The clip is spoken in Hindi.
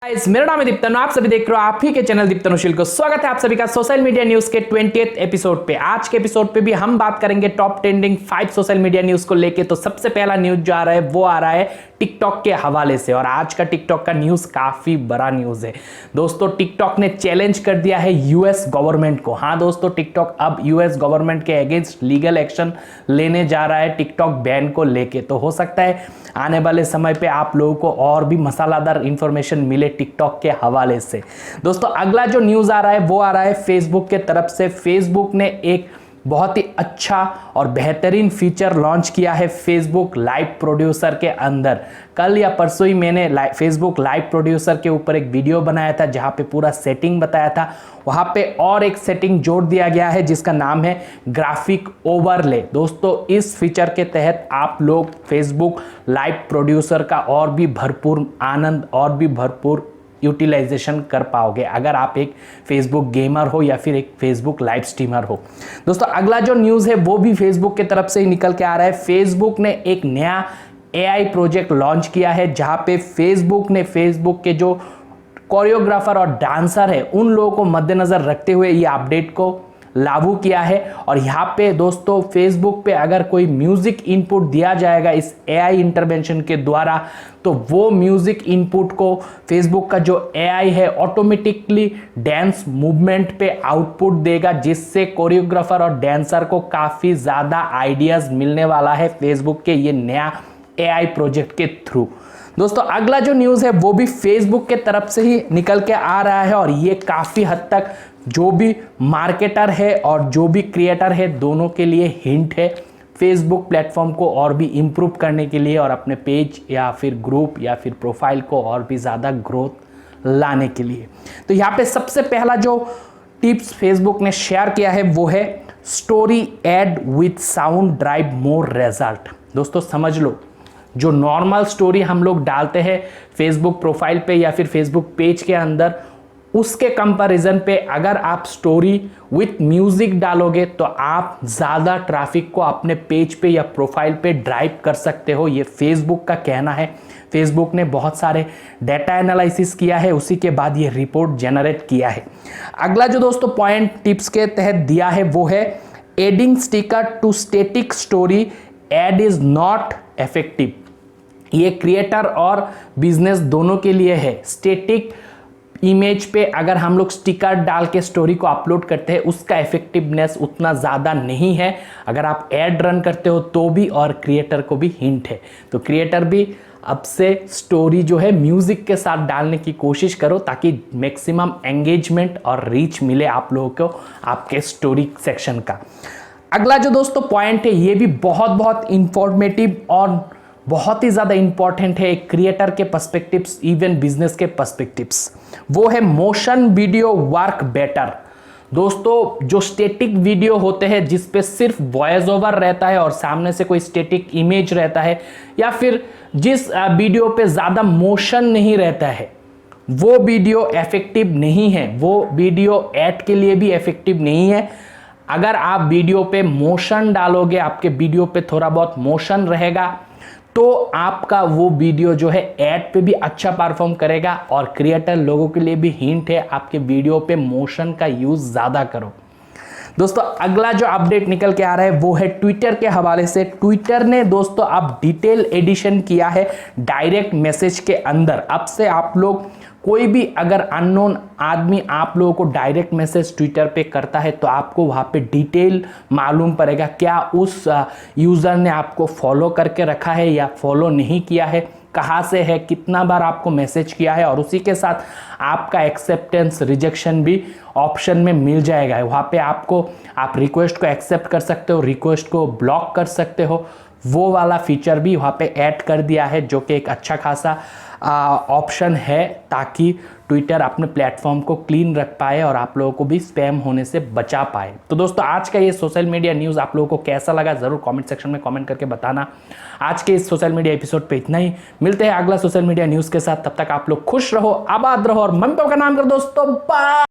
मेरा नाम है दीप्तनु। आप सभी देख रहे हो आप ही के चैनल दीप्तनु शिल को। स्वागत है आप सभी का सोशल मीडिया न्यूज के 20th एपिसोड पे। आज के एपिसोड पे भी हम बात करेंगे top trending 5 social media news को लेके। तो सबसे पहला न्यूज जो आ रहा है वो आ रहा है टिकटॉक के हवाले से, और आज का टिकटॉक का न्यूज काफी बड़ा न्यूज है दोस्तों। टिकटॉक ने चैलेंज कर दिया है यूएस गवर्नमेंट को। हाँ दोस्तों, टिकटॉक अब यूएस गवर्नमेंट के अगेंस्ट लीगल एक्शन लेने जा रहा है टिकटॉक बैन को लेके। तो हो सकता है आने वाले समय पे आप लोगों को और भी मसालादार इंफॉर्मेशन मिले टिकटॉक के हवाले से। दोस्तों अगला जो न्यूज आ रहा है वो आ रहा है फेसबुक के तरफ से। फेसबुक ने एक बहुत ही अच्छा और बेहतरीन फीचर लॉन्च किया है फेसबुक लाइव प्रोड्यूसर के अंदर। कल या परसों ही मैंने फेसबुक लाइव प्रोड्यूसर के ऊपर एक वीडियो बनाया था जहां पे पूरा सेटिंग बताया था। वहां पे और एक सेटिंग जोड़ दिया गया है जिसका नाम है ग्राफिक ओवरले। दोस्तों इस फीचर के तहत आप लोग फेसबुक लाइव प्रोड्यूसर का और भी भरपूर आनंद और भी भरपूर यूटिलाइजेशन कर पाओगे अगर आप एक फेसबुक गेमर हो या फिर एक फेसबुक लाइव स्ट्रीमर हो। दोस्तों अगला जो न्यूज़ है वो भी फेसबुक की तरफ से ही निकल के आ रहा है। फेसबुक ने एक नया एआई प्रोजेक्ट लॉन्च किया है जहां पे फेसबुक ने फेसबुक के जो कोरियोग्राफर और डांसर है उन लोगों को मद्देनजर रखते हुए ये अपडेट को लागू किया है। और यहाँ पे दोस्तों फेसबुक पे अगर कोई म्यूजिक इनपुट दिया जाएगा इस एआई इंटरवेंशन के द्वारा, तो वो म्यूजिक इनपुट को फेसबुक का जो एआई है ऑटोमेटिकली डांस मूवमेंट पे आउटपुट देगा, जिससे कोरियोग्राफर और डांसर को काफ़ी ज़्यादा आइडियाज़ मिलने वाला है फेसबुक के ये नया एआई प्रोजेक्ट के थ्रू। दोस्तों अगला जो न्यूज़ है वो भी फेसबुक के तरफ से ही निकल के आ रहा है, और ये काफ़ी हद तक जो भी मार्केटर है और जो भी क्रिएटर है दोनों के लिए हिंट है फेसबुक प्लेटफॉर्म को और भी इम्प्रूव करने के लिए और अपने पेज या फिर ग्रुप या फिर प्रोफाइल को और भी ज़्यादा ग्रोथ लाने के लिए। तो यहाँ पे सबसे पहला जो टिप्स फेसबुक ने शेयर किया है वो है story ad with sound drive more result. दोस्तों समझ लो, जो नॉर्मल स्टोरी हम लोग डालते हैं फेसबुक प्रोफाइल पे या फिर फेसबुक पेज के अंदर, उसके कंपैरिजन पे अगर आप स्टोरी विथ म्यूजिक डालोगे तो आप ज़्यादा ट्रैफिक को अपने पेज पे या प्रोफाइल पे ड्राइव कर सकते हो। ये फेसबुक का कहना है। फेसबुक ने बहुत सारे डाटा एनालिसिस किया है, उसी के बाद ये रिपोर्ट जनरेट किया है। अगला जो दोस्तों पॉइंट टिप्स के तहत दिया है वो है adding sticker to static story ad is not effective. ये क्रिएटर और बिजनेस दोनों के लिए है। स्टैटिक इमेज पे अगर हम लोग स्टिकर डाल के स्टोरी को अपलोड करते हैं उसका इफेक्टिवनेस उतना ज़्यादा नहीं है। अगर आप ऐड रन करते हो तो भी, और क्रिएटर को भी हिंट है। तो क्रिएटर भी अब से स्टोरी जो है म्यूजिक के साथ डालने की कोशिश करो ताकि मैक्सिमम एंगेजमेंट और रीच मिले आप लोगों को आपके स्टोरी सेक्शन का। अगला जो दोस्तों पॉइंट है ये भी बहुत इंफॉर्मेटिव और बहुत ही ज़्यादा इंपॉर्टेंट है एक क्रिएटर के पर्सपेक्टिव्स, इवन बिजनेस के पर्सपेक्टिव्स। वो है मोशन वीडियो वर्क बेटर। दोस्तों जो स्टैटिक वीडियो होते हैं जिस पे सिर्फ वॉइस ओवर रहता है और सामने से कोई स्टैटिक इमेज रहता है, या फिर जिस वीडियो पे ज़्यादा मोशन नहीं रहता है, वो वीडियो इफेक्टिव नहीं है। वो वीडियो ऐड के लिए भी इफेक्टिव नहीं है। अगर आप वीडियो पे मोशन डालोगे, आपके वीडियो पे थोड़ा बहुत मोशन रहेगा, तो आपका वो वीडियो जो है ऐड पे भी अच्छा परफॉर्म करेगा। और क्रिएटर लोगों के लिए भी हिंट है, आपके वीडियो पे मोशन का यूज़ ज़्यादा करो। दोस्तों अगला जो अपडेट निकल के आ रहा है वो है ट्विटर के हवाले से। ट्विटर ने दोस्तों अब डिटेल एडिशन किया है डायरेक्ट मैसेज के अंदर। अब से आप लोग कोई भी अगर अननोन आदमी आप लोगों को डायरेक्ट मैसेज ट्विटर पे करता है तो आपको वहाँ पे डिटेल मालूम पड़ेगा, क्या उस यूज़र ने आपको फॉलो करके रखा है या फॉलो नहीं किया है, कहाँ से है, कितना बार आपको मैसेज किया है, और उसी के साथ आपका एक्सेप्टेंस रिजेक्शन भी ऑप्शन में मिल जाएगा। वहाँ पे आप रिक्वेस्ट को एक्सेप्ट कर सकते हो, रिक्वेस्ट को ब्लॉक कर सकते हो। वो वाला फीचर भी वहाँ पे ऐड कर दिया है जो कि एक अच्छा खासा ऑप्शन है ताकि ट्विटर अपने प्लेटफॉर्म को क्लीन रख पाए और आप लोगों को भी स्पैम होने से बचा पाए। तो दोस्तों आज का ये सोशल मीडिया न्यूज़ आप लोगों को कैसा लगा ज़रूर कमेंट सेक्शन में कमेंट करके बताना। आज के इस सोशल मीडिया एपिसोड पे इतना ही। मिलते हैं अगला सोशल मीडिया न्यूज़ के साथ। तब तक आप लोग खुश रहो, आबाद रहो और मम्मी पापा का नाम करो दोस्तों। बाय।